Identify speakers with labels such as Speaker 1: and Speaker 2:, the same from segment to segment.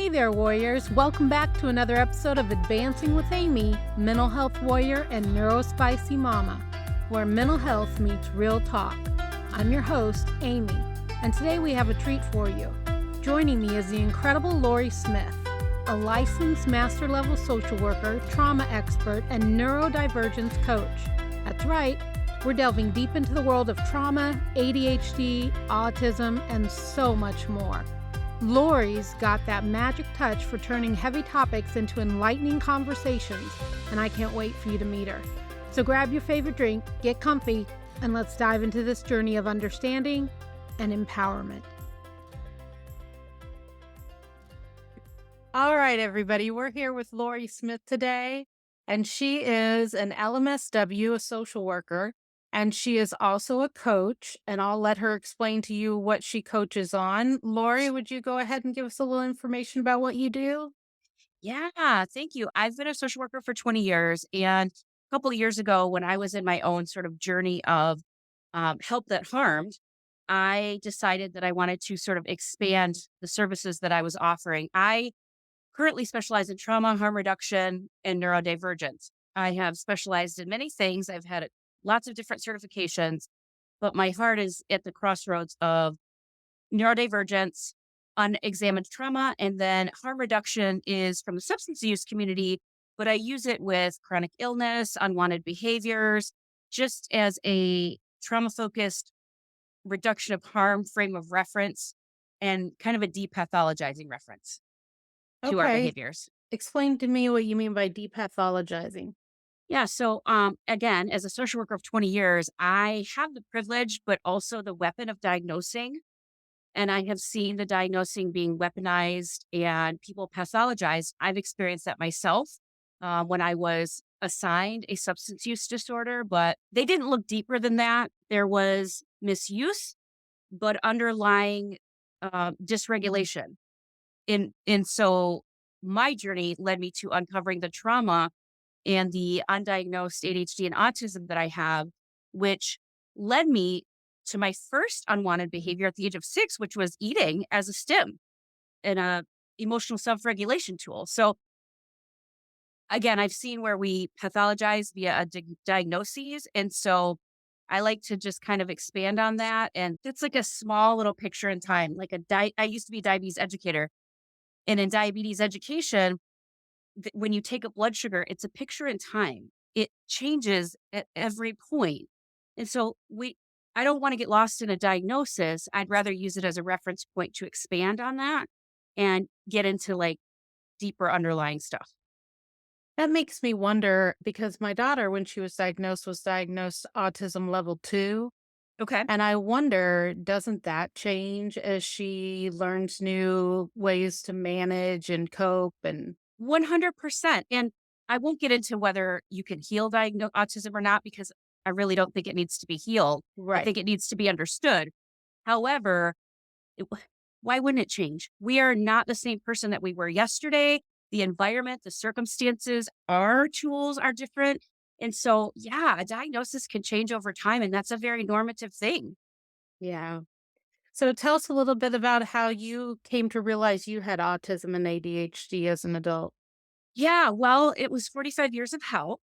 Speaker 1: Hey there, warriors. Welcome back to another episode of Advancing with Amy, mental health warrior and neurospicy mama, where mental health meets real talk. I'm your host, Amy, and today we have a treat for you. Joining me is the incredible Laurie Smith, a licensed master-level social worker, trauma expert, and neurodivergence coach. That's right, we're delving deep into the world of trauma, ADHD, autism, and so much more. Laurie's got that magic touch for turning heavy topics into enlightening conversations, and I can't wait for you to meet her. So grab your favorite drink, get comfy, and let's dive into this journey of understanding and empowerment. All right, everybody, we're here with Laurie Smith today, and she is an LMSW, a social worker, and she is also a coach, and I'll let her explain to you what she coaches on. Laurie, would you go ahead and give us a little information about what you do?
Speaker 2: Yeah, thank you. I've been a social worker for 20 years. And a couple of years ago, when I was in my own sort of journey of help that harmed, I decided that I wanted to sort of expand the services that I was offering. I currently specialize in trauma, harm reduction, and neurodivergence. I have specialized in many things. I've had lots of different certifications, but my heart is at the crossroads of neurodivergence, unexamined trauma, and then harm reduction is from the substance use community, but I use it with chronic illness, unwanted behaviors, just as a trauma focused reduction of harm frame of reference and kind of a depathologizing reference to our
Speaker 1: Okay,
Speaker 2: behaviors.
Speaker 1: explain to me what you mean by depathologizing.
Speaker 2: Yeah. So, again, as a social worker of 20 years, I have the privilege, but also the weapon of diagnosing. And I have seen the diagnosing being weaponized and people pathologized. I've experienced that myself when I was assigned a substance use disorder, but they didn't look deeper than that. There was misuse, but underlying dysregulation. And so my journey led me to uncovering the trauma and the undiagnosed ADHD and autism that I have, which led me to my first unwanted behavior at the age of 6, which was eating as a stim and a emotional self-regulation tool. So again, I've seen where we pathologize via a diagnoses. And so I like to just kind of expand on that. And it's like a small little picture in time, like I used to be a diabetes educator. And in diabetes education, when you take a blood sugar, it's a picture in time. It changes at every point. And so I don't want to get lost in a diagnosis. I'd rather use it as a reference point to expand on that and get into like deeper underlying stuff.
Speaker 1: That makes me wonder because my daughter, when she was diagnosed autism level 2.
Speaker 2: Okay.
Speaker 1: And I wonder, doesn't that change as she learns new ways to manage and cope? And
Speaker 2: 100%. And I won't get into whether you can heal autism or not, because I really don't think it needs to be healed. I
Speaker 1: right.
Speaker 2: think it needs to be understood. However, it why wouldn't it change? We are not the same person that we were yesterday. The environment, the circumstances, our tools are different. And so, yeah, a diagnosis can change over time, and that's a very normative thing.
Speaker 1: Yeah. So tell us a little bit about how you came to realize you had autism and ADHD as an adult.
Speaker 2: Yeah, well, it was 45 years of help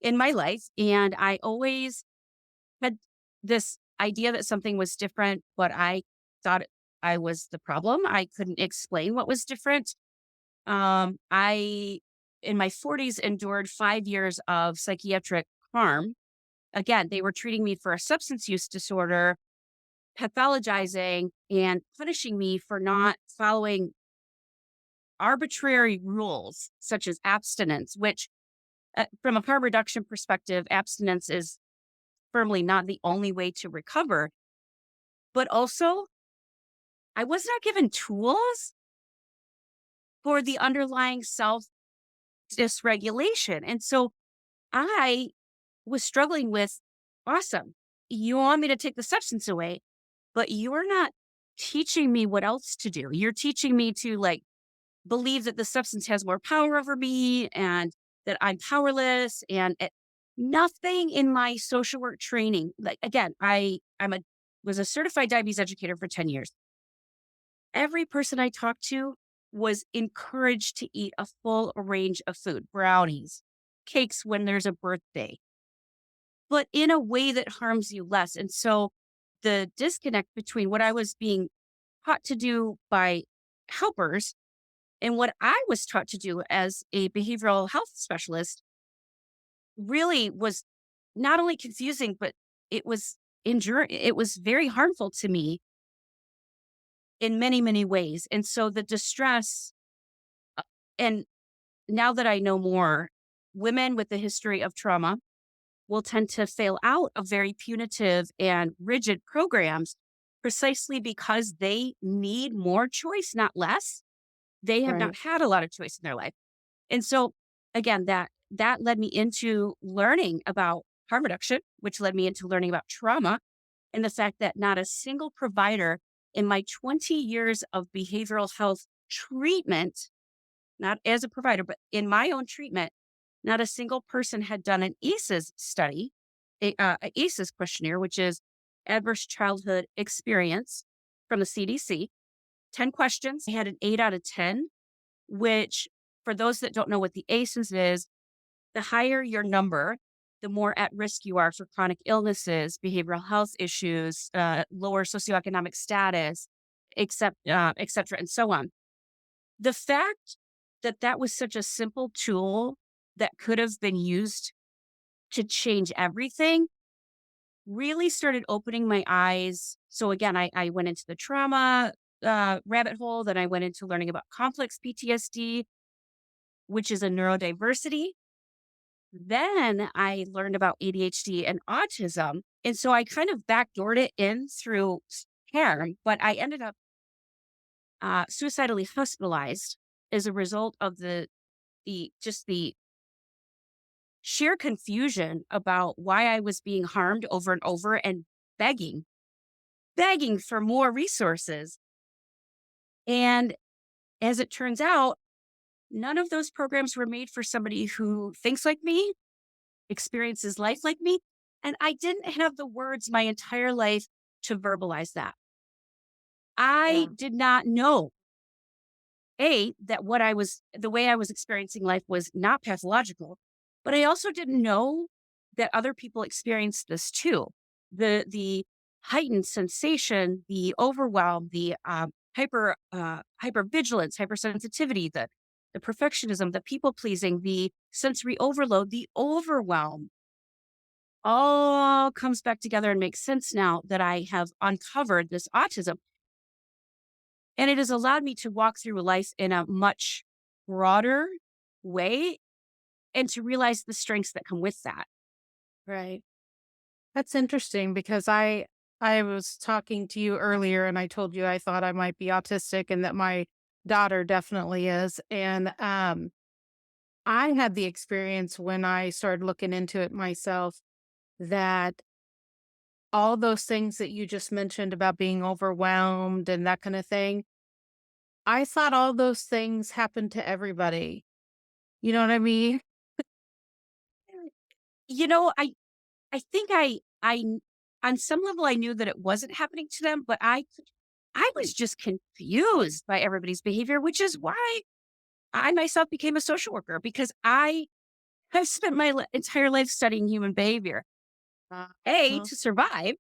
Speaker 2: in my life. And I always had this idea that something was different, but I thought I was the problem. I couldn't explain what was different. I, in my 40s, endured 5 years of psychiatric harm. Again, they were treating me for a substance use disorder, pathologizing and punishing me for not following arbitrary rules such as abstinence, which, from a harm reduction perspective, abstinence is firmly not the only way to recover. But also, I was not given tools for the underlying self dysregulation. And so I was struggling with awesome. You want me to take the substance away, but you're not teaching me what else to do. You're teaching me to like believe that the substance has more power over me and that I'm powerless and nothing in my social work training. Like again, I'm a was a certified diabetes educator for 10 years. Every person I talked to was encouraged to eat a full range of food, brownies, cakes when there's a birthday, but in a way that harms you less. And so the disconnect between what I was being taught to do by helpers and what I was taught to do as a behavioral health specialist really was not only confusing, but it was it was very harmful to me in many, many ways. And so the distress, and now that I know more, women with a history of trauma will tend to fail out of very punitive and rigid programs precisely because they need more choice, not less. They have
Speaker 1: Right.
Speaker 2: not had a lot of choice in their life. And so again, that led me into learning about harm reduction, which led me into learning about trauma and the fact that not a single provider in my 20 years of behavioral health treatment, not as a provider, but in my own treatment, not a single person had done an ACEs study, a ACEs questionnaire, which is Adverse Childhood Experience from the CDC. 10 questions. I had an 8 out of 10, which, for those that don't know what the ACEs is, the higher your number, the more at risk you are for chronic illnesses, behavioral health issues, lower socioeconomic status, et cetera, and so on. The fact that that was such a simple tool that could have been used to change everything really started opening my eyes. So again, I went into the trauma rabbit hole. Then I went into learning about complex PTSD, which is a neurodiversity. Then I learned about ADHD and autism. And so I kind of backdoored it in through care, but I ended up suicidally hospitalized as a result of the sheer confusion about why I was being harmed over and over and begging, begging for more resources. And as it turns out, none of those programs were made for somebody who thinks like me, experiences life like me. And I didn't have the words my entire life to verbalize that. I
Speaker 1: Yeah.
Speaker 2: did not know, that the way I was experiencing life was not pathological, but I also didn't know that other people experienced this too. The heightened sensation, the overwhelm, the hyper vigilance, hypersensitivity, the perfectionism, the people pleasing, the sensory overload, the overwhelm all comes back together and makes sense now that I have uncovered this autism. And it has allowed me to walk through life in a much broader way and to realize the strengths that come with that.
Speaker 1: Right. That's interesting because I was talking to you earlier and I told you I thought I might be autistic and that my daughter definitely is. And I had the experience when I started looking into it myself that all those things that you just mentioned about being overwhelmed and that kind of thing, I thought all those things happened to everybody. You know what I mean?
Speaker 2: You know, I think on some level I knew that it wasn't happening to them, but I was just confused by everybody's behavior, which is why I myself became a social worker because I have spent my entire life studying human behavior. A,
Speaker 1: Uh-huh.
Speaker 2: to survive,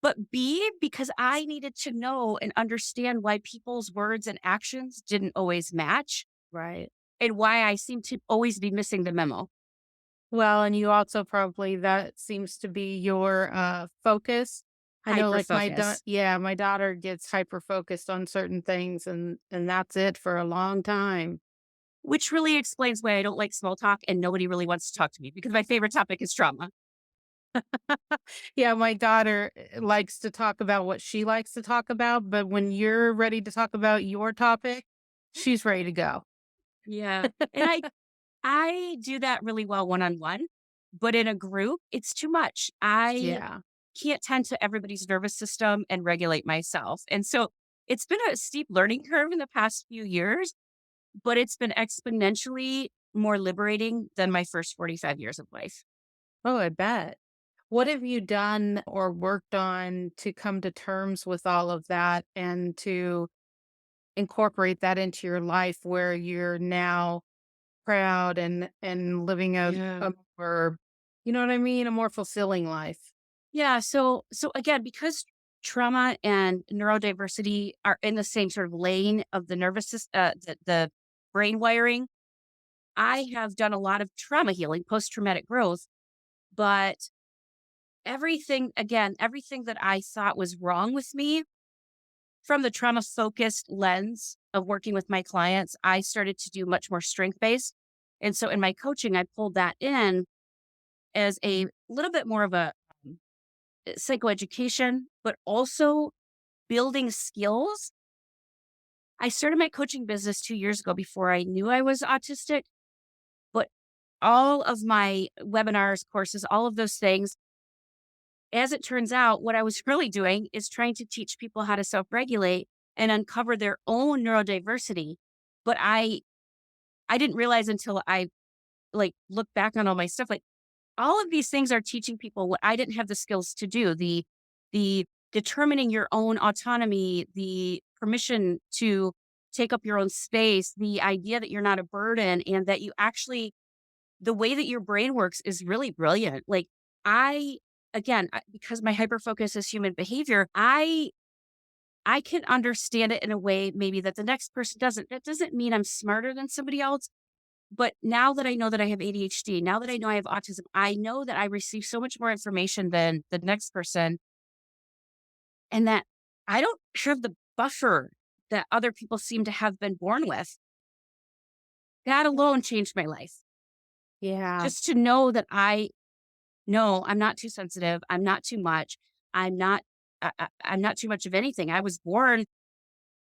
Speaker 2: but B, because I needed to know and understand why people's words and actions didn't always match
Speaker 1: Right.
Speaker 2: and why I seemed to always be missing the memo.
Speaker 1: Well, and you also probably that seems to be your focus. I know
Speaker 2: Hyper
Speaker 1: like
Speaker 2: focus,
Speaker 1: my daughter gets hyper focused on certain things and that's it for a long time.
Speaker 2: which really explains why I don't like small talk and nobody really wants to talk to me because my favorite topic is trauma.
Speaker 1: Yeah, my daughter likes to talk about what she likes to talk about, but when you're ready to talk about your topic, she's ready to go.
Speaker 2: Yeah. And I do that really well one on one, but in a group, it's too much. I
Speaker 1: Yeah.
Speaker 2: can't tend to everybody's nervous system and regulate myself. And so it's been a steep learning curve in the past few years, but it's been exponentially more liberating than my first 45 years of life.
Speaker 1: Oh, I bet. What have you done or worked on to come to terms with all of that and to incorporate that into your life where you're now proud and living
Speaker 2: Yeah.
Speaker 1: a more, you know what I mean, a more fulfilling life.
Speaker 2: Yeah. So again, because trauma and neurodiversity are in the same sort of lane of the nervous system, the brain wiring, I have done a lot of trauma healing, post traumatic growth, but everything that I thought was wrong with me from the trauma focused lens of working with my clients, I started to do much more strength based. And so in my coaching, I pulled that in as a little bit more of a psychoeducation, but also building skills. I started my coaching business 2 years ago before I knew I was autistic, but all of my webinars, courses, all of those things, as it turns out, what I was really doing is trying to teach people how to self regulate and uncover their own neurodiversity. But I didn't realize until I like look back on all my stuff, like all of these things are teaching people what I didn't have the skills to do. The determining your own autonomy, the permission to take up your own space, the idea that you're not a burden and that you actually the way that your brain works is really brilliant. Like I because my hyper focus is human behavior, I can understand it in a way maybe that the next person doesn't. That doesn't mean I'm smarter than somebody else. But now that I know that I have ADHD, now that I know I have autism, I know that I receive so much more information than the next person and that I don't have the buffer that other people seem to have been born with. That alone changed my life.
Speaker 1: Yeah.
Speaker 2: Just to know that no, I'm not too sensitive. I'm not too much. I'm not I'm not too much of anything. I was born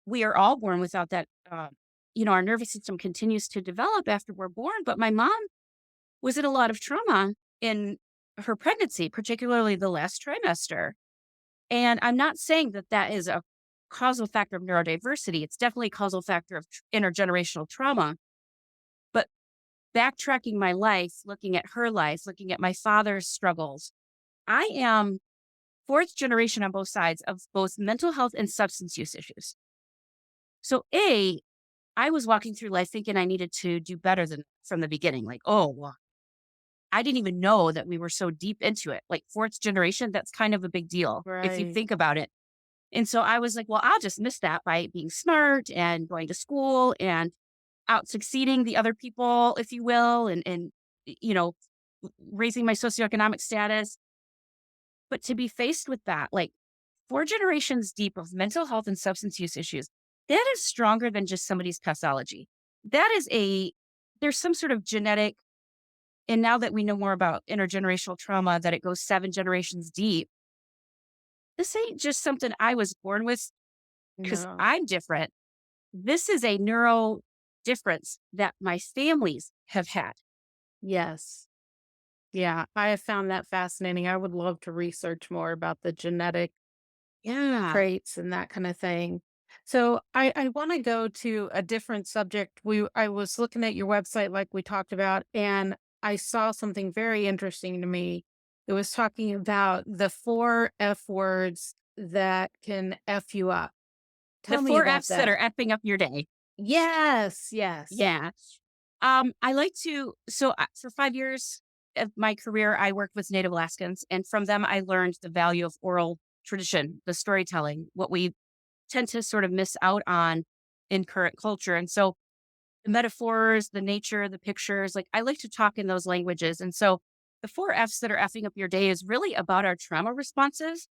Speaker 2: we are all born without that our nervous system continues to develop after we're born, but my mom was in a lot of trauma in her pregnancy, particularly the last trimester. And I'm not saying that that is a causal factor of neurodiversity. It's definitely a causal factor of intergenerational trauma. But backtracking my life, looking at her life, looking at my father's struggles, I am fourth generation on both sides of both mental health and substance use issues. So, I was walking through life thinking I needed to do better than from the beginning. Like, oh, well, I didn't even know that we were so deep into it. Like fourth generation, that's kind of a big deal if you
Speaker 1: Right.
Speaker 2: think about it. And so I was like, well, I'll just miss that by being smart and going to school and out succeeding the other people, if you will, and you know, raising my socioeconomic status. But to be faced with that, like 4 generations deep of mental health and substance use issues, that is stronger than just somebody's pathology. That is there's some sort of genetic, and now that we know more about intergenerational trauma, that it goes 7 generations deep, this ain't just something I was born with because
Speaker 1: No.
Speaker 2: I'm different. This is a neuro difference that my families have had.
Speaker 1: Yes. Yeah. I have found that fascinating. I would love to research more about the genetic
Speaker 2: Yeah.
Speaker 1: traits and that kind of thing. So I want to go to a different subject. I was looking at your website like we talked about, and I saw something very interesting to me. It was talking about the 4 F words that can F you up.
Speaker 2: The
Speaker 1: Tell me
Speaker 2: four
Speaker 1: about
Speaker 2: F's that
Speaker 1: that.
Speaker 2: are effing up your day.
Speaker 1: Yes, yes.
Speaker 2: Yeah. I like to, for 5 years of my career, I worked with Native Alaskans, and from them, I learned the value of oral tradition, the storytelling, what we tend to sort of miss out on in current culture. And so the metaphors, the nature, the pictures, like I like to talk in those languages. And so the 4 F's that are effing up your day is really about our trauma responses.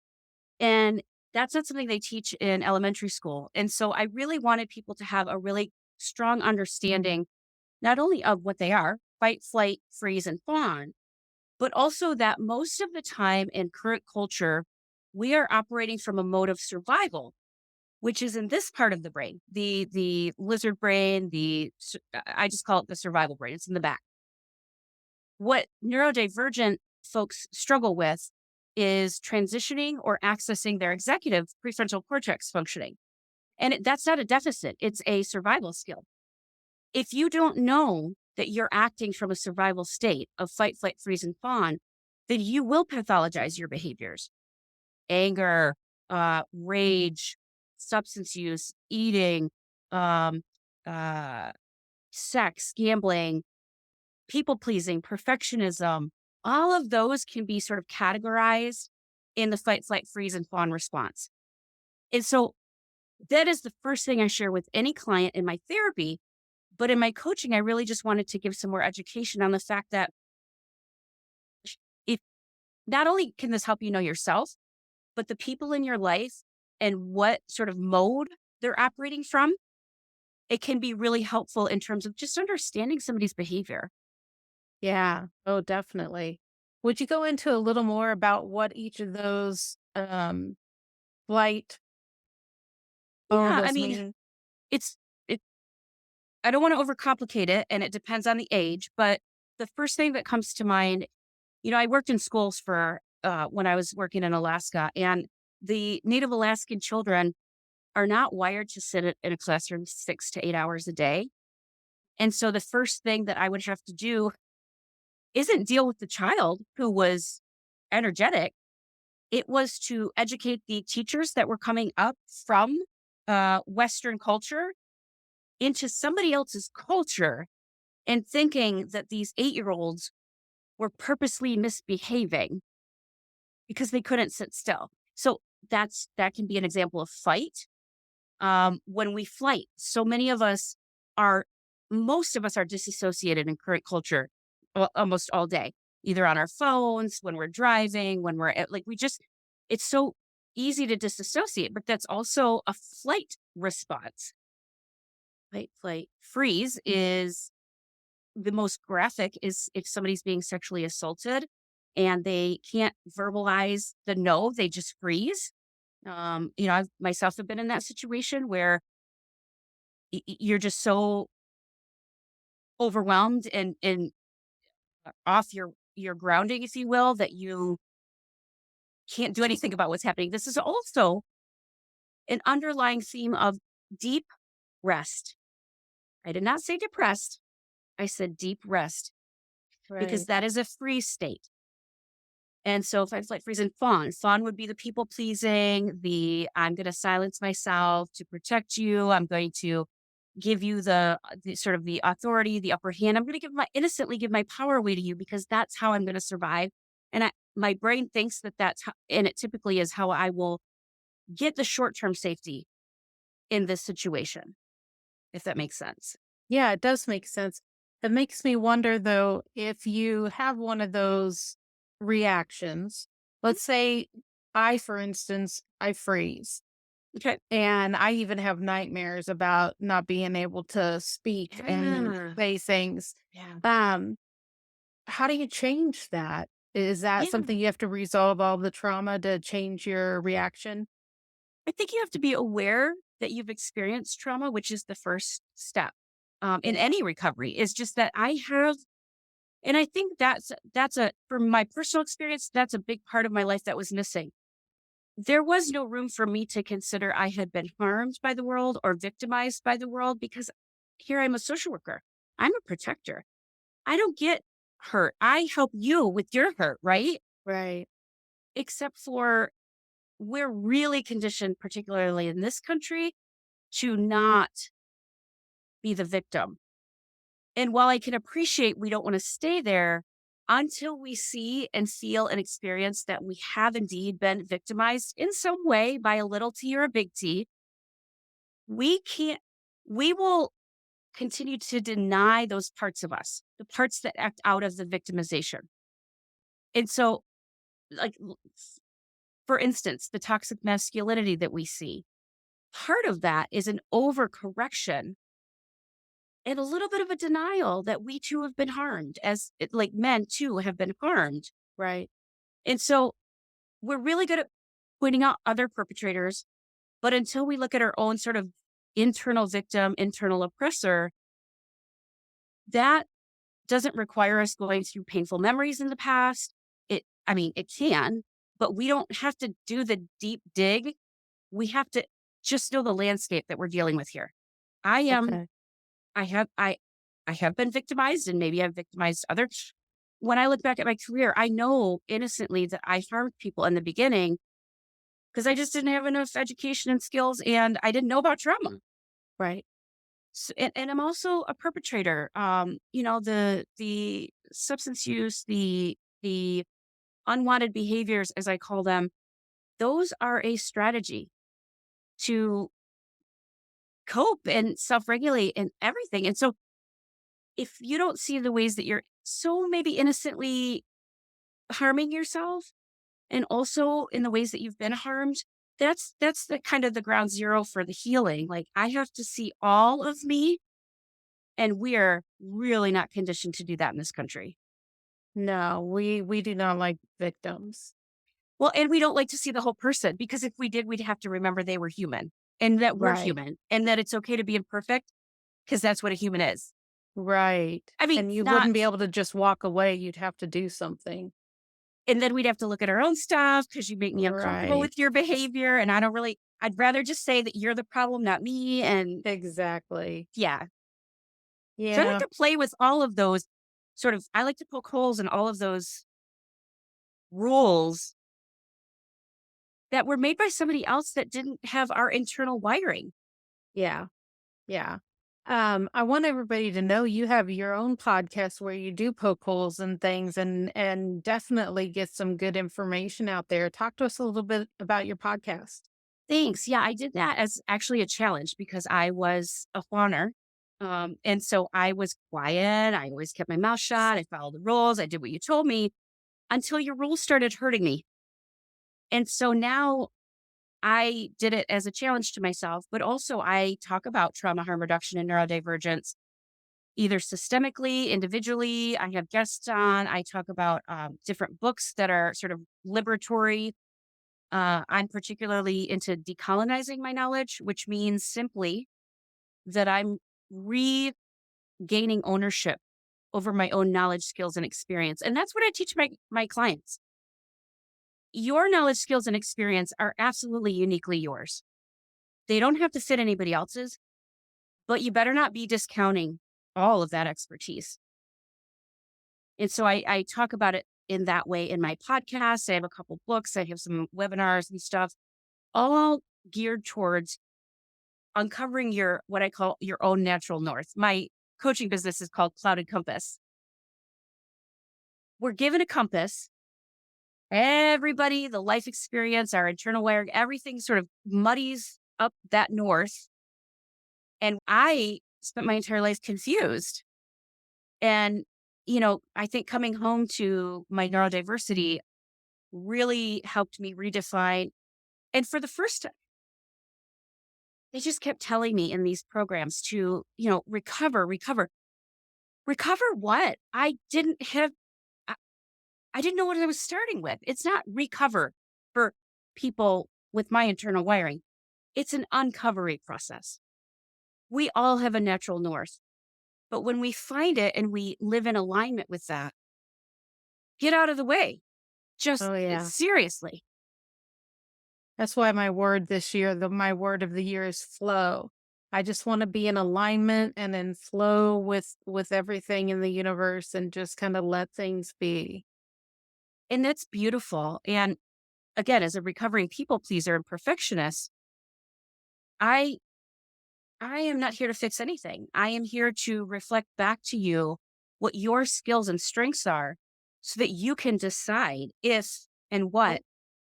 Speaker 2: And that's not something they teach in elementary school. And so I really wanted people to have a really strong understanding, not only of what they are, fight, flight, freeze, and fawn, but also that most of the time in current culture, we are operating from a mode of survival, which is in this part of the brain, the lizard brain, I just call it the survival brain. It's in the back. What neurodivergent folks struggle with is transitioning or accessing their executive prefrontal cortex functioning. And that's not a deficit, it's a survival skill. If you don't know that you're acting from a survival state of fight, flight, freeze, and fawn, then you will pathologize your behaviors. Anger, rage, substance use, eating, um, uh, sex, gambling, people pleasing, perfectionism, all of those can be sort of categorized in the fight, flight, freeze, and fawn response. And so that is the first thing I share with any client in my therapy. But in my coaching, I really just wanted to give some more education on the fact that if not only can this help you know yourself, but the people in your life and what sort of mode they're operating from, it can be really helpful in terms of just understanding somebody's behavior.
Speaker 1: Yeah. Oh, definitely. Would you go into a little more about what each of those flight
Speaker 2: Yeah, I
Speaker 1: phobias
Speaker 2: mean,
Speaker 1: mean?
Speaker 2: it's it I don't want to overcomplicate it and it depends on the age, but the first thing that comes to mind, I worked in schools for when I was working in Alaska, and the Native Alaskan children are not wired to sit in a classroom 6 to 8 hours a day. And so the first thing that I would have to do isn't deal with the child who was energetic. It was to educate the teachers that were coming up from Western culture into somebody else's culture and thinking that these 8-year-olds were purposely misbehaving because they couldn't sit still. So that can be an example of fight. When we flight, most of us are disassociated in current culture almost all day, either on our phones, when we're driving, when we're it's so easy to disassociate, but that's also a flight response. Fight, flight, freeze is the most graphic is if somebody's being sexually assaulted and they can't verbalize the no, they just freeze. I've myself have been in that situation where you're just so overwhelmed and off your grounding, if you will, that you can't do anything about what's happening. This is also an underlying theme of deep rest. I did not say depressed. I said deep rest because
Speaker 1: Right.
Speaker 2: that is a free state. And so if I flight, freeze, and fawn, fawn would be the people pleasing, I'm going to silence myself to protect you. I'm going to give you the sort of the authority, the upper hand. I'm going to innocently give my power away to you because that's how I'm going to survive. And my brain thinks that and it typically is how I will get the short-term safety in this situation, if that makes sense.
Speaker 1: Yeah, it does make sense. It makes me wonder though, if you have one of those reactions, let's say for instance, I freeze
Speaker 2: Okay.
Speaker 1: and I even have nightmares about not being able to speak and
Speaker 2: Yeah.
Speaker 1: say things.
Speaker 2: Yeah.
Speaker 1: Um, how do you change that? Is that
Speaker 2: Yeah.
Speaker 1: something you have to resolve all the trauma to change your reaction?
Speaker 2: I think you have to be aware that you've experienced trauma, which is the first step in
Speaker 1: Yeah.
Speaker 2: any recovery. Is just that I have, and I think from my personal experience, that's a big part of my life that was missing. There was no room for me to consider I had been harmed by the world or victimized by the world because here I'm a social worker. I'm a protector. I don't get hurt. I help you with your hurt, right?
Speaker 1: Right.
Speaker 2: Except for we're really conditioned, particularly in this country, to not be the victim. And while I can appreciate we don't want to stay there until we see and feel and experience that we have indeed been victimized in some way by a little t or a big T, we can't, we will continue to deny those parts of us, the parts that act out of the victimization. And so, like, for instance, the toxic masculinity that we see, part of that is an overcorrection and a little bit of a denial that we too have been harmed, like men too have been harmed.
Speaker 1: Right.
Speaker 2: And so we're really good at pointing out other perpetrators, but until we look at our own sort of internal victim, internal oppressor, that doesn't require us going through painful memories in the past. It can, but we don't have to do the deep dig. We have to just know the landscape that we're dealing with here. I am
Speaker 1: Okay.
Speaker 2: I have I have been victimized and maybe I've victimized others. When I look back at my career, I know innocently that I harmed people in the beginning because I just didn't have enough education and skills and I didn't know about trauma.
Speaker 1: Right.
Speaker 2: And I'm also a perpetrator. The substance use, the unwanted behaviors, as I call them, those are a strategy to cope and self-regulate and everything. And so if you don't see the ways that you're so maybe innocently harming yourself and also in the ways that you've been harmed, that's the kind of the ground zero for the healing. Like I have to see all of me, and we're really not conditioned to do that in this country.
Speaker 1: No, we do not like victims.
Speaker 2: Well, and we don't like to see the whole person because if we did, we'd have to remember they were human and that we're
Speaker 1: Right.
Speaker 2: human and that it's okay to be imperfect because that's what a human is.
Speaker 1: Right.
Speaker 2: I mean,
Speaker 1: And you
Speaker 2: not,
Speaker 1: wouldn't be able to just walk away. You'd have to do something.
Speaker 2: and then we'd have to look at our own stuff because you make me uncomfortable
Speaker 1: Right.
Speaker 2: with your behavior. And I'd rather just say that you're the problem, not me. And
Speaker 1: Exactly.
Speaker 2: yeah. So I like
Speaker 1: Yeah.
Speaker 2: to play with all of those I like to poke holes in all of those rules that were made by somebody else that didn't have our internal wiring.
Speaker 1: Yeah. Yeah. I want everybody to know you have your own podcast where you do poke holes and things and definitely get some good information out there. Talk to us a little bit about your podcast.
Speaker 2: Thanks. Yeah, I did that as actually a challenge because I was a fawner. And so I was quiet. I always kept my mouth shut. I followed the rules. I did what you told me until your rules started hurting me. And so now I did it as a challenge to myself, but also I talk about trauma, harm reduction, and neurodivergence, either systemically, individually. I have guests on. I talk about different books that are sort of liberatory. I'm particularly into decolonizing my knowledge, which means simply that I'm regaining ownership over my own knowledge, skills, and experience. And that's what I teach my clients. Your knowledge, skills, and experience are absolutely uniquely yours. They don't have to fit anybody else's, but you better not be discounting all of that expertise. And so I talk about it in that way in my podcast. I have a couple books, I have some webinars and stuff, all geared towards uncovering your what I call your own natural north. My coaching business is called Clouded Compass. We're given a compass. Everybody, the life experience, our internal wiring, everything sort of muddies up that north. And I spent my entire life confused. And, I think coming home to my neurodiversity really helped me redefine. And for the first time, they just kept telling me in these programs to, recover, recover. Recover what? I I didn't know what I was starting with. It's not recover for people with my internal wiring. It's an uncovery process. We all have a natural north, but when we find it and we live in alignment with that, get out of the way. Just
Speaker 1: Oh yeah.
Speaker 2: seriously.
Speaker 1: That's why my word this year, my word of the year is flow. I just want to be in alignment and in flow with everything in the universe and just kind of let things be.
Speaker 2: And that's beautiful. And again, as a recovering people pleaser and perfectionist, I I am not here to fix anything. I am here to reflect back to you what your skills and strengths are so that you can decide if and what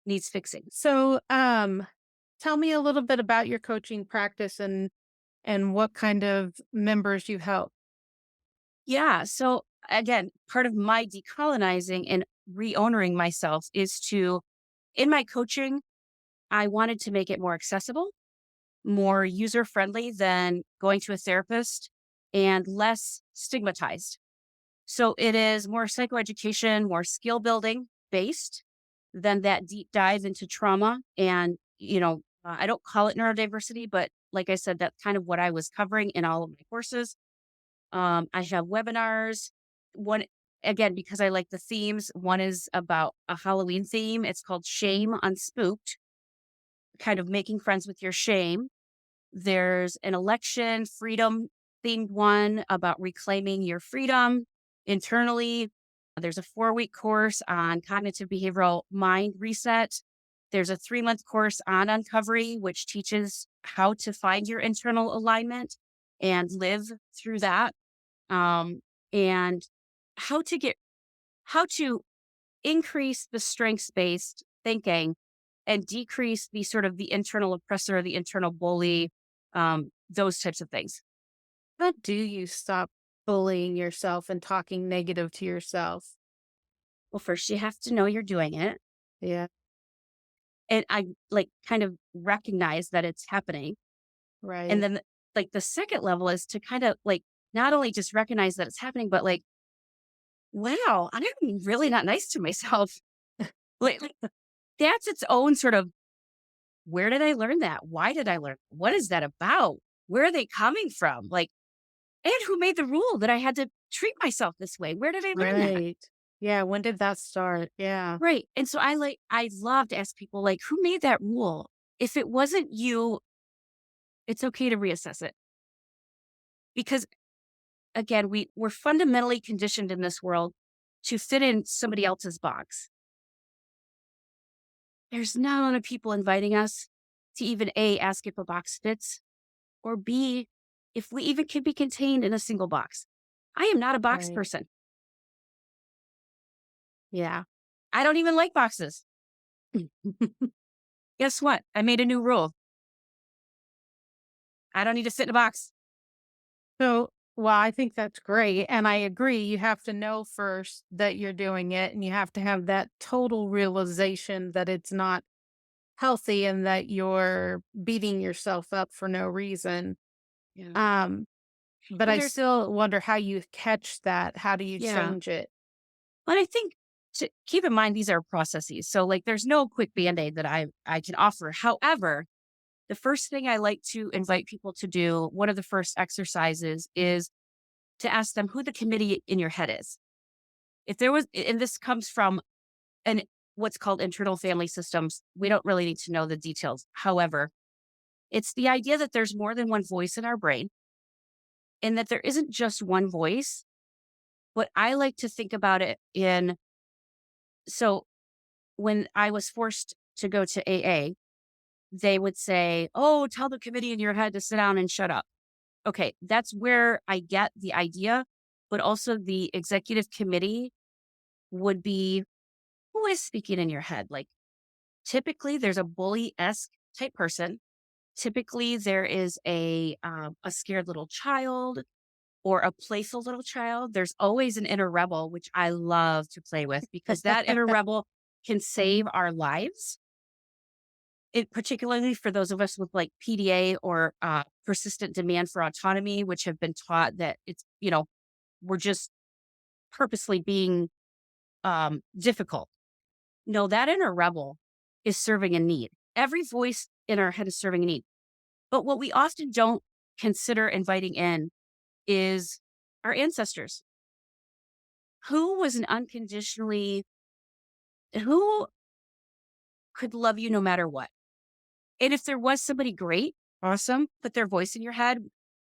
Speaker 2: needs fixing.
Speaker 1: So, tell me a little bit about your coaching practice and what kind of members you help.
Speaker 2: Yeah. So again, part of my decolonizing and re-owning myself is to, in my coaching, I wanted to make it more accessible, more user friendly than going to a therapist, and less stigmatized. So it is more psychoeducation, more skill building based than that deep dive into trauma. And, I don't call it neurodiversity, but like I said, that's kind of what I was covering in all of my courses. I have webinars. One, again, because I like the themes, one is about a Halloween theme. It's called Shame Unspooked, kind of making friends with your shame. There's an election freedom themed one about reclaiming your freedom internally. There's a 4-week course on cognitive behavioral mind reset. There's a 3-month course on uncovery, which teaches how to find your internal alignment. and live through that. Um, and how to increase the strengths-based thinking and decrease the sort of the internal oppressor, the internal bully, those types of things.
Speaker 1: How do you stop bullying yourself and talking negative to yourself?
Speaker 2: Well, first you have to know you're doing it.
Speaker 1: Yeah,
Speaker 2: And I like kind of recognize that it's happening. And
Speaker 1: right.
Speaker 2: then like the second level is to kind of like not only just recognize that it's happening, but like, wow, I'm really not nice to myself. Like, that's its own sort of where did I learn that? Why did I learn? What is that about? Where are they coming from? Like, and who made the rule that I had to treat myself this way? Where did I learn that?
Speaker 1: Right. Yeah, when did that start? Yeah,
Speaker 2: Right. And so I love to ask people like, who made that rule? If it wasn't you, it's okay to reassess it. Because again, we're fundamentally conditioned in this world to fit in somebody else's box. There's not a lot of people inviting us to even A, ask if a box fits, or B, if we even can be contained in a single box. I am not a box
Speaker 1: right.
Speaker 2: person.
Speaker 1: Yeah.
Speaker 2: I don't even like boxes. Guess what? I made a new rule. I don't need to fit in a box.
Speaker 1: So, well, I think that's great. And I agree. You have to know first that you're doing it, and you have to have that total realization that it's not healthy and that you're beating yourself up for no reason.
Speaker 2: Yeah.
Speaker 1: Um, but
Speaker 2: And
Speaker 1: I
Speaker 2: there's,
Speaker 1: still wonder how you catch that. How do you
Speaker 2: yeah.
Speaker 1: change it?
Speaker 2: But I think to keep in mind, these are processes. So like there's no quick band-aid that I can offer. However, the first thing I like to invite people to do, one of the first exercises is to ask them who the committee in your head is. If there was, and this comes from an what's called internal family systems. We don't really need to know the details. However, it's the idea that there's more than one voice in our brain and that there isn't just one voice. But I like to think about it in so when I was forced to go to AA, they would say, "Oh, tell the committee in your head to sit down and shut up." Okay, that's where I get the idea, but also the executive committee would be who is speaking in your head? Like typically there's a bully-esque type person. Typically there is a scared little child or a playful little child. There's always an inner rebel, which I love to play with because that inner rebel can save our lives. It, particularly for those of us with like PDA or persistent demand for autonomy, which have been taught that it's, we're just purposely being difficult. No, that inner rebel is serving a need. Every voice in our head is serving a need. But what we often don't consider inviting in is our ancestors. Who was an unconditionally, who could love you no matter what? And if there was somebody great, awesome, put their voice in your head.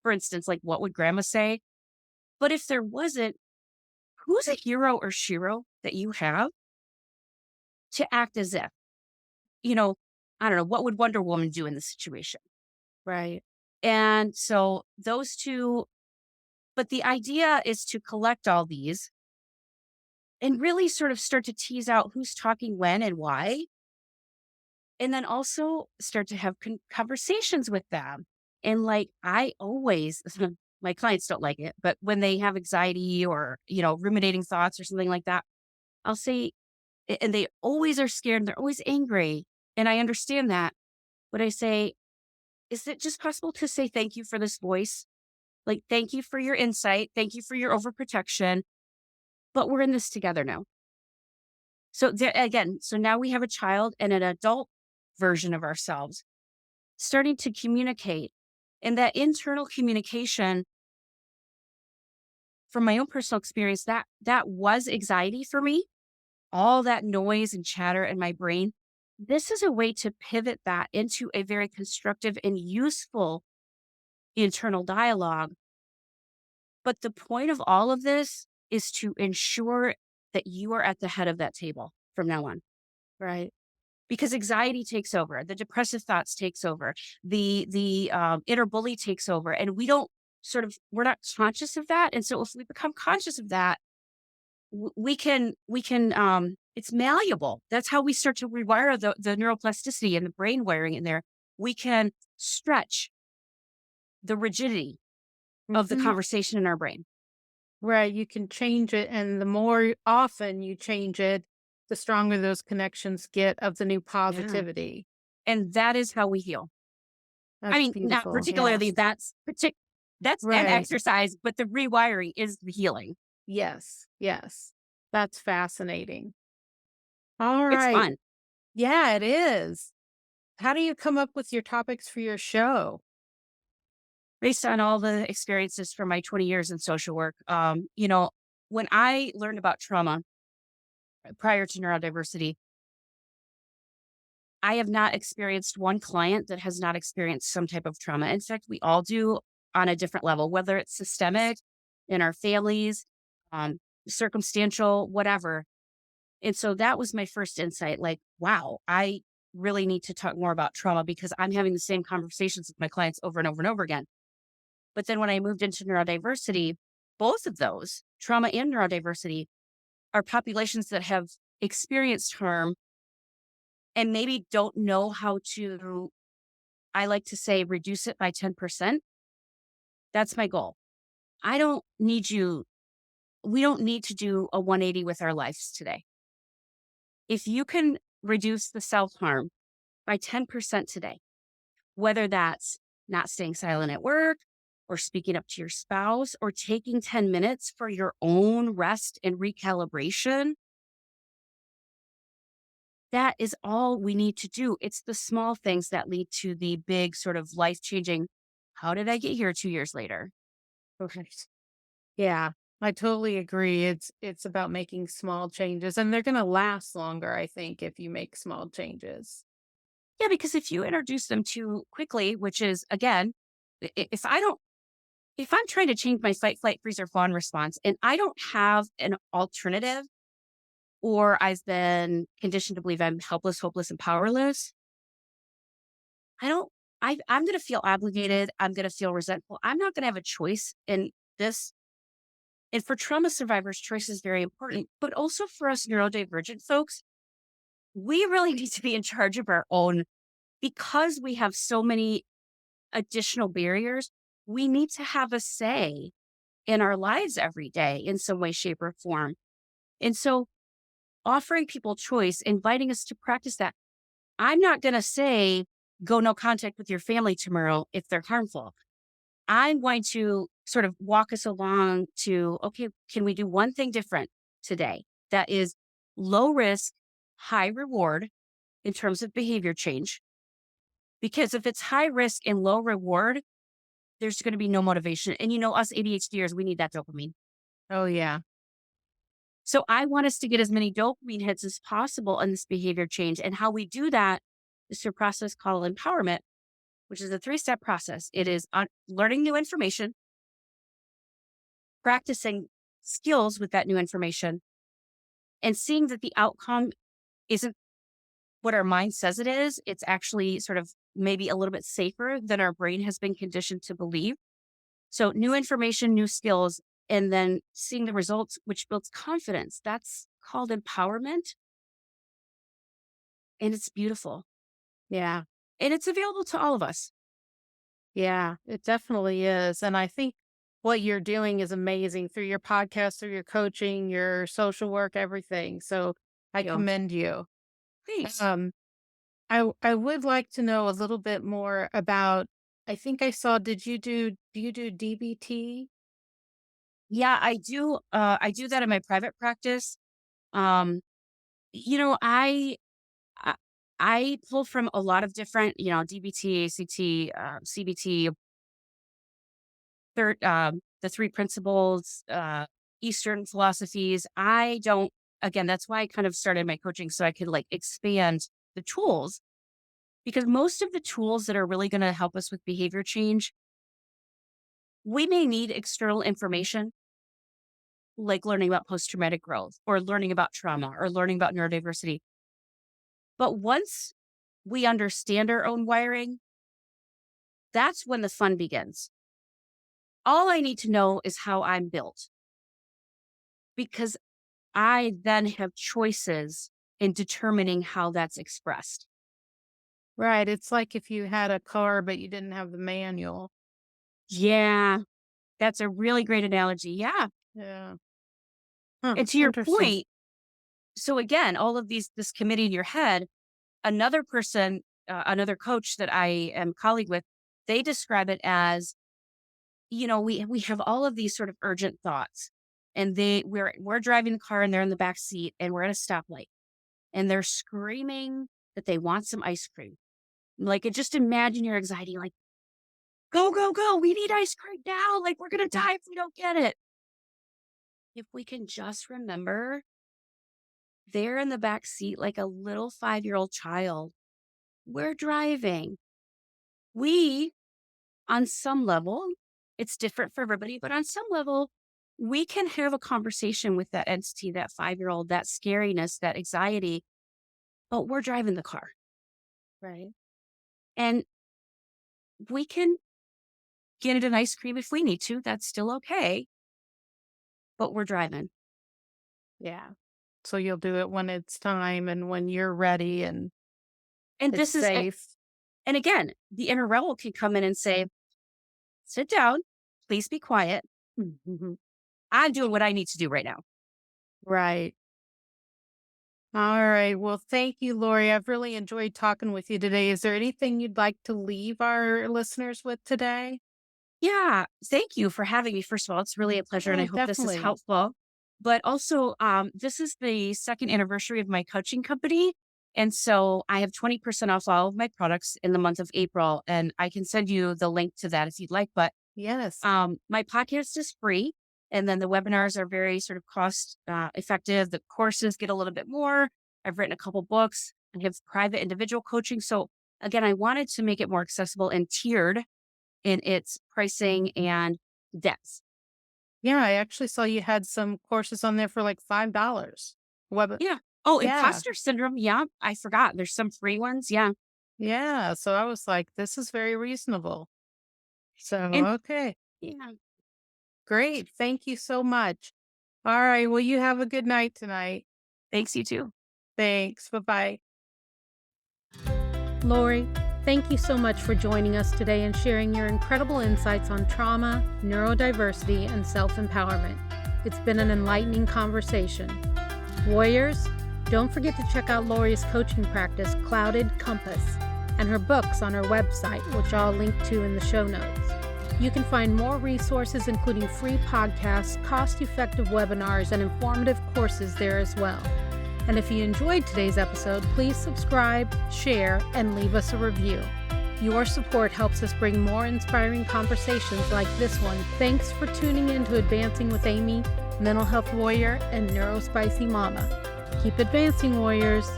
Speaker 2: For instance, like what would grandma say? But if there wasn't, who's a hero or shero that you have to act as if, you know, I don't know, what would Wonder Woman do in this situation?
Speaker 1: Right.
Speaker 2: And so those two, but the idea is to collect all these and really sort of start to tease out who's talking when and why. And then also start to have conversations with them. And like I always, my clients don't like it, but when they have anxiety or, ruminating thoughts or something like that, I'll say, and they always are scared and they're always angry. And I understand that. But I say, is it just possible to say thank you for this voice? Like, thank you for your insight. Thank you for your overprotection. But we're in this together now. So there, again, so now we have a child and an adult version of ourselves starting to communicate. And that internal communication, from my own personal experience, that was anxiety for me. All that noise and chatter in my brain. This is a way to pivot that into a very constructive and useful internal dialogue. But the point of all of this is to ensure that you are at the head of that table from now on.
Speaker 1: Right.
Speaker 2: Because anxiety takes over, the depressive thoughts takes over, the inner bully takes over, and we don't. we're not conscious of that. And so if we become conscious of that, it's malleable. That's how we start to rewire the neuroplasticity and the brain wiring in there. We can stretch the rigidity of the
Speaker 1: Mhm.
Speaker 2: conversation in our brain.
Speaker 1: Right, you can change it, and the more often you change it, the stronger those connections get of the new
Speaker 2: Yeah.
Speaker 1: positivity.
Speaker 2: And that is how we heal. I
Speaker 1: That's
Speaker 2: mean, not
Speaker 1: beautiful,
Speaker 2: particularly
Speaker 1: yes.
Speaker 2: that's an
Speaker 1: Right.
Speaker 2: exercise, but the rewiring is the healing.
Speaker 1: Yes, yes. That's fascinating. All
Speaker 2: It's
Speaker 1: right.
Speaker 2: fun.
Speaker 1: Yeah, it is. How do you come up with your topics for your show?
Speaker 2: Based on all the experiences from my 20 years in social work, when I learned about trauma prior to neurodiversity, I have not experienced one client that has not experienced some type of trauma. In fact, we all do on a different level, whether it's systemic in our families, um, circumstantial, whatever. And so that was my first insight like, wow, I really need to talk more about trauma because I'm having the same conversations with my clients over and over and over again. But then when I moved into neurodiversity, both of those, trauma and neurodiversity, are populations that have experienced harm and maybe don't know how to, I like to say, reduce it by 10%. That's my goal. I don't need you, we don't need to do a 180 with our lives today. If you can reduce the self harm by 10% today, whether that's not staying silent at work or speaking up to your spouse or taking 10 minutes for your own rest and recalibration, that is all we need to do. It's the small things that lead to the big sort of life changing. How did I get here 2 years later?
Speaker 1: Right. Yeah, I totally agree. It's about making small changes, and they're gonna last longer, I think, if you make small changes.
Speaker 2: Yeah, because if you introduce them too quickly, which is again, if I don't, if I'm trying to change my fight, flight, freeze, or fawn response and I don't have an alternative, or I've been conditioned to believe I'm helpless, hopeless, and powerless, I don't, I'm going to feel obligated. I'm going to feel resentful. I'm not going to have a choice in this. And for trauma survivors, choice is very important, but also for us neurodivergent folks, we really need to be in charge of our own because we have so many additional barriers. We need to have a say in our lives every day in some way, shape, or form. And so offering people choice, inviting us to practice that. I'm not going to say, go no contact with your family tomorrow if they're harmful. I'm going to sort of walk us along to, okay, can we do one thing different today that is low risk, high reward in terms of behavior change? Because if it's high risk and low reward, there's going to be no motivation. And us ADHDers, we need that dopamine.
Speaker 1: Oh, yeah.
Speaker 2: So I want us to get as many dopamine hits as possible in this behavior change. And how we do that is through a process called empowerment, which is a 3-step process. It is on learning new information, practicing skills with that new information, and seeing that the outcome isn't what our mind says it is. It's actually sort of maybe a little bit safer than our brain has been conditioned to believe. So new information, new skills, and then seeing the results, which builds confidence. That's called empowerment. And it's beautiful.
Speaker 1: Yeah.
Speaker 2: And it's available to all of us.
Speaker 1: Yeah, it definitely is, and I think what you're doing is amazing through your podcast, through your coaching, your social work, everything, so I
Speaker 2: You know,
Speaker 1: commend you.
Speaker 2: thanks.
Speaker 1: Um, I would like to know a little bit more about I think I saw do you do DBT?
Speaker 2: Yeah, I do. I do that in my private practice. Um, you know, I I pull from a lot of different, DBT, ACT, CBT, the three principles, Eastern philosophies. I don't. Again, that's why I kind of started my coaching so I could like expand the tools because most of the tools that are really going to help us with behavior change, we may need external information like learning about post traumatic growth or learning about trauma or learning about neurodiversity. But once we understand our own wiring, that's when the fun begins. All I need to know is how I'm built, because I then have choices in determining how that's expressed.
Speaker 1: Right. It's like if you had a car, but you didn't have the manual.
Speaker 2: Yeah, that's a really great analogy. Yeah.
Speaker 1: Yeah. Huh.
Speaker 2: And to your
Speaker 1: Interesting.
Speaker 2: point, so again, all of this committee in your head, another person, another coach that I am colleague with, they describe it as, we have all of these sort of urgent thoughts, and we're driving the car and they're in the back seat and we're at a stoplight and they're screaming that they want some ice cream. Like, just imagine your anxiety, like, go, go, go. We need ice cream now. Like, we're going to die if we don't get it. If we can just remember they're in the back seat like a little 5-year-old child. We're driving. We, on some level, it's different for everybody, but on some level, we can have a conversation with that entity, that 5-year-old, that scariness, that anxiety, but we're driving the car.
Speaker 1: Right.
Speaker 2: And we can get it an ice cream if we need to. That's still okay, but we're driving.
Speaker 1: Yeah. So you'll do it when it's time and when you're ready and
Speaker 2: And
Speaker 1: it's
Speaker 2: this is,
Speaker 1: safe.
Speaker 2: and again, the inner rebel can come in and say, sit down, please be quiet.
Speaker 1: Mhm.
Speaker 2: I'm doing what I need to do right now.
Speaker 1: Right. All right. Well, thank you, Lori. I've really enjoyed talking with you today. Is there anything you'd like to leave our listeners with today?
Speaker 2: Yeah, thank you for having me. First of all, it's really a pleasure, and I
Speaker 1: Oh,
Speaker 2: hope this is
Speaker 1: definitely.
Speaker 2: helpful. But also, this is the second anniversary of my coaching company. And so I have 20% off all of my products in the month of April. And I can send you the link to that if you'd like. But
Speaker 1: Yes.
Speaker 2: my podcast is free. And then the webinars are very sort of cost effective. The courses get a little bit more. I've written a couple books. I have private individual coaching. So again, I wanted to make it more accessible and tiered in its pricing and depth.
Speaker 1: Yeah, I actually saw you had some courses on there for like $5. Web
Speaker 2: Yeah. Oh,
Speaker 1: Yeah.
Speaker 2: imposter syndrome. Yeah. I forgot. There's some free ones. Yeah.
Speaker 1: Yeah. So I was like, this is very reasonable. So,
Speaker 2: And
Speaker 1: okay.
Speaker 2: yeah.
Speaker 1: Great. Thank you so much. All right. Well, you have a good night tonight.
Speaker 2: Thanks, you too.
Speaker 1: Thanks. Bye-bye.
Speaker 3: Laurie, thank you so much for joining us today and sharing your incredible insights on trauma, neurodiversity, and self-empowerment. It's been an enlightening conversation. Warriors, don't forget to check out Laurie's coaching practice, Clouded Compass, and her books on her website, which I'll link to in the show notes. You can find more resources, including free podcasts, cost-effective webinars, and informative courses there as well. And if you enjoyed today's episode, please subscribe, share, and leave us a review. Your support helps us bring more inspiring conversations like this one. Thanks for tuning in to Advancing with Amy, Mental Health Warrior, and Neurospicy Mama. Keep advancing, warriors.